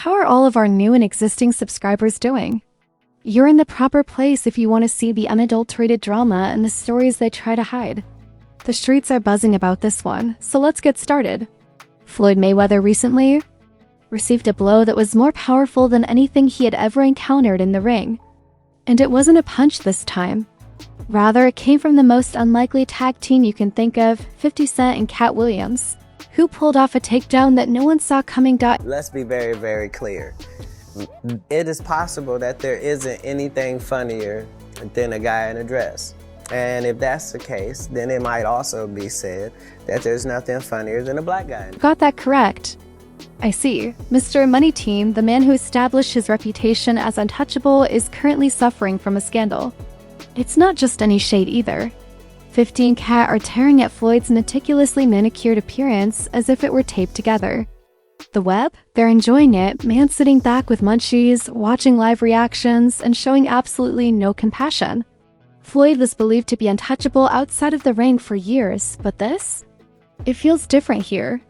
how are all of our new and existing subscribers doing? You're in the proper place if you want to see the unadulterated drama and the stories they try to hide. The streets are buzzing about this one, so let's get started. Floyd Mayweather recently received a blow that was more powerful than anything he had ever encountered in the ring. And it wasn't a punch this time. Rather, it came from the most unlikely tag team you can think of, 50 Cent and Katt Williams, who pulled off a takedown that no one saw coming. Let's be very, very clear. It is possible that there isn't anything funnier than a guy in a dress. And if that's the case, then it might also be said that there's nothing funnier than a black guy. Got that correct. I see. Mr. Money Team, the man who established his reputation as untouchable, is currently suffering from a scandal. It's not just any shade either. 50 and Katt are tearing at Floyd's meticulously manicured appearance as if it were taped together. The web? They're enjoying it, man sitting back with munchies, watching live reactions, and showing absolutely no compassion. Floyd was believed to be untouchable outside of the ring for years, but this? It feels different here.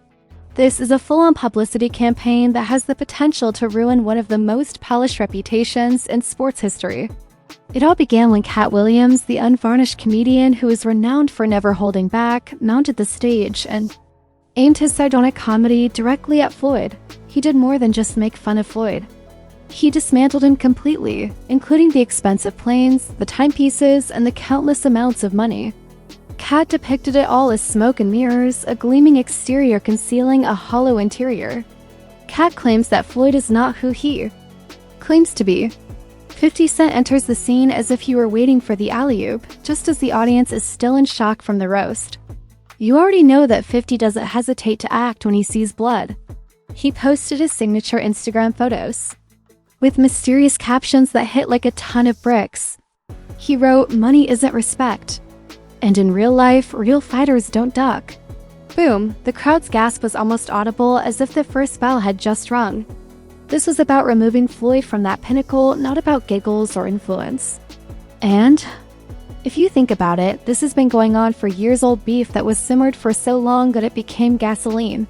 This is a full-on publicity campaign that has the potential to ruin one of the most polished reputations in sports history. It all began when Katt Williams, the unvarnished comedian who is renowned for never holding back, mounted the stage and aimed his sardonic comedy directly at Floyd. He did more than just make fun of Floyd. He dismantled him completely, including the expensive planes, the timepieces, and the countless amounts of money. Katt depicted it all as smoke and mirrors, a gleaming exterior concealing a hollow interior. Katt claims that Floyd is not who he claims to be. 50 Cent enters the scene as if he were waiting for the alley-oop, just as the audience is still in shock from the roast. You already know that 50 doesn't hesitate to act when he sees blood. He posted his signature Instagram photos with mysterious captions that hit like a ton of bricks. He wrote, "Money isn't respect. And in real life, real fighters don't duck." Boom, the crowd's gasp was almost audible as if the first bell had just rung. This was about removing Floyd from that pinnacle, not about giggles or influence. And if you think about it, this has been going on for years-old beef that was simmered for so long that it became gasoline.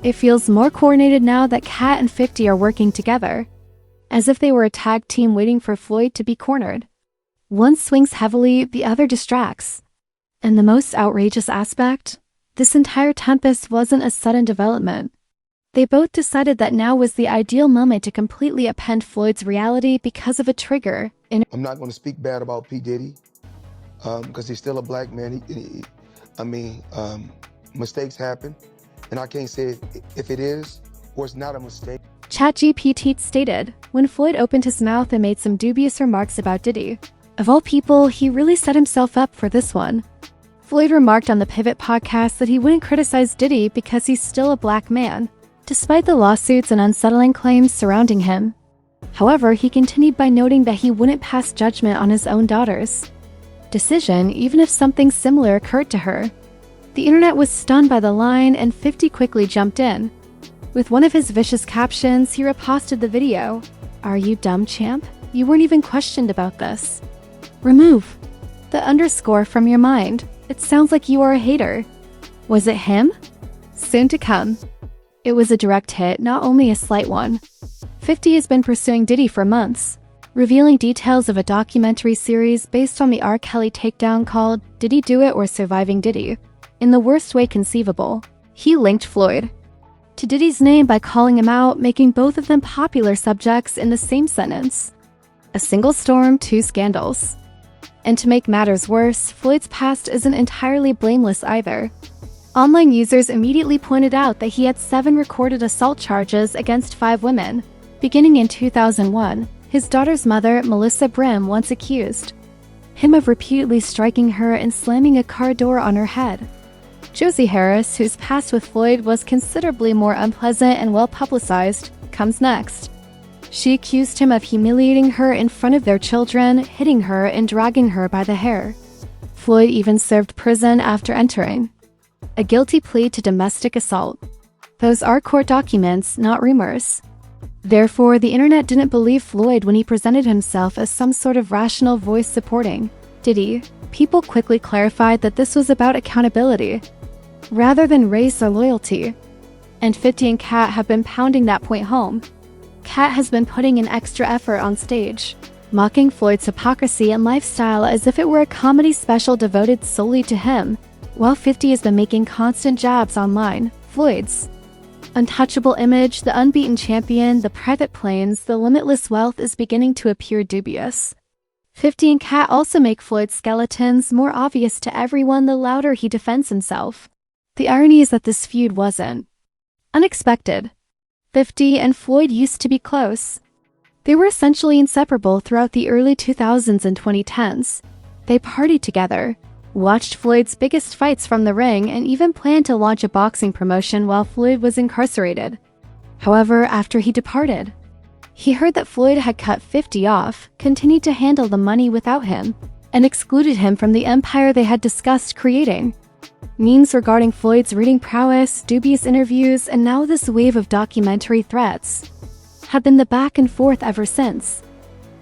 It feels more coordinated now that Katt and 50 are working together, as if they were a tag team waiting for Floyd to be cornered. One swings heavily, the other distracts. And the most outrageous aspect? This entire tempest wasn't a sudden development. They both decided that now was the ideal moment to completely upend Floyd's reality because of a trigger. I'm not going to speak bad about P. Diddy, because he's still a black man. Mistakes happen, and I can't say if it is or it's not a mistake. ChatGPT stated, when Floyd opened his mouth and made some dubious remarks about Diddy. Of all people, he really set himself up for this one. Floyd remarked on the Pivot podcast that he wouldn't criticize Diddy because he's still a black man, despite the lawsuits and unsettling claims surrounding him. However, he continued by noting that he wouldn't pass judgment on his own daughter's decision, even if something similar occurred to her. The internet was stunned by the line, and 50 quickly jumped in. With one of his vicious captions, he reposted the video. "Are you dumb, champ? You weren't even questioned about this. Remove the underscore from your mind. It sounds like you are a hater." Was it him? Soon to come. It was a direct hit, not only a slight one. 50 has been pursuing Diddy for months, revealing details of a documentary series based on the R. Kelly takedown called "Did He Do It or Surviving Diddy?" In the worst way conceivable, he linked Floyd to Diddy's name by calling him out, making both of them popular subjects in the same sentence. A single storm, two scandals. And to make matters worse, Floyd's past isn't entirely blameless either. Online users immediately pointed out that he had 7 recorded assault charges against 5 women. Beginning in 2001, his daughter's mother, Melissa Brim, once accused him of repeatedly striking her and slamming a car door on her head. Josie Harris, whose past with Floyd was considerably more unpleasant and well-publicized, comes next. She accused him of humiliating her in front of their children, hitting her, and dragging her by the hair. Floyd even served prison after entering a guilty plea to domestic assault. Those are court documents, not rumors. Therefore, the internet didn't believe Floyd when he presented himself as some sort of rational voice supporting Diddy. People quickly clarified that this was about accountability, rather than race or loyalty. And 50 and Katt have been pounding that point home. Katt has been putting in extra effort on stage, mocking Floyd's hypocrisy and lifestyle as if it were a comedy special devoted solely to him, while 50 has been making constant jabs online. Floyd's untouchable image, the unbeaten champion, the private planes, the limitless wealth is beginning to appear dubious. 50 and Katt also make Floyd's skeletons more obvious to everyone the louder he defends himself. The irony is that this feud wasn't unexpected. 50 and Floyd used to be close. They were essentially inseparable throughout the early 2000s and 2010s. They partied together, watched Floyd's biggest fights from the ring, and even planned to launch a boxing promotion while Floyd was incarcerated. However, after he departed, he heard that Floyd had cut 50 off, continued to handle the money without him, and excluded him from the empire they had discussed creating. Memes regarding Floyd's reading prowess, dubious interviews, and now this wave of documentary threats have been the back and forth ever since.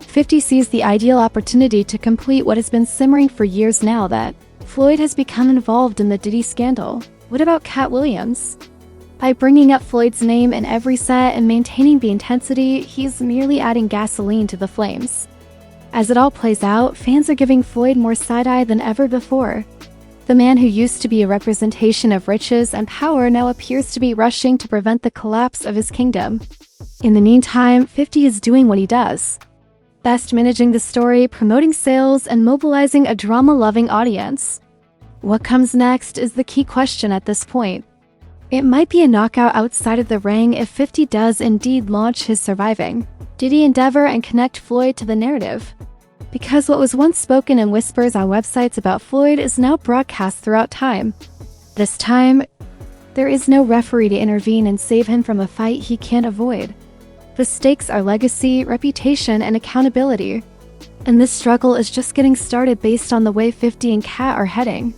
50 sees the ideal opportunity to complete what has been simmering for years now, that Floyd has become involved in the Diddy scandal. What about Katt Williams? By bringing up Floyd's name in every set and maintaining the intensity, he's merely adding gasoline to the flames. As it all plays out, fans are giving Floyd more side-eye than ever before. The man who used to be a representation of riches and power now appears to be rushing to prevent the collapse of his kingdom. In the meantime, 50 is doing what he does best, managing the story, promoting sales, and mobilizing a drama-loving audience. What comes next is the key question at this point. It might be a knockout outside of the ring if 50 does indeed launch his surviving Diddy endeavor and connect Floyd to the narrative. Because what was once spoken in whispers on websites about Floyd is now broadcast throughout time. This time, there is no referee to intervene and save him from a fight he can't avoid. The stakes are legacy, reputation, and accountability. And this struggle is just getting started based on the way 50 and Katt are heading.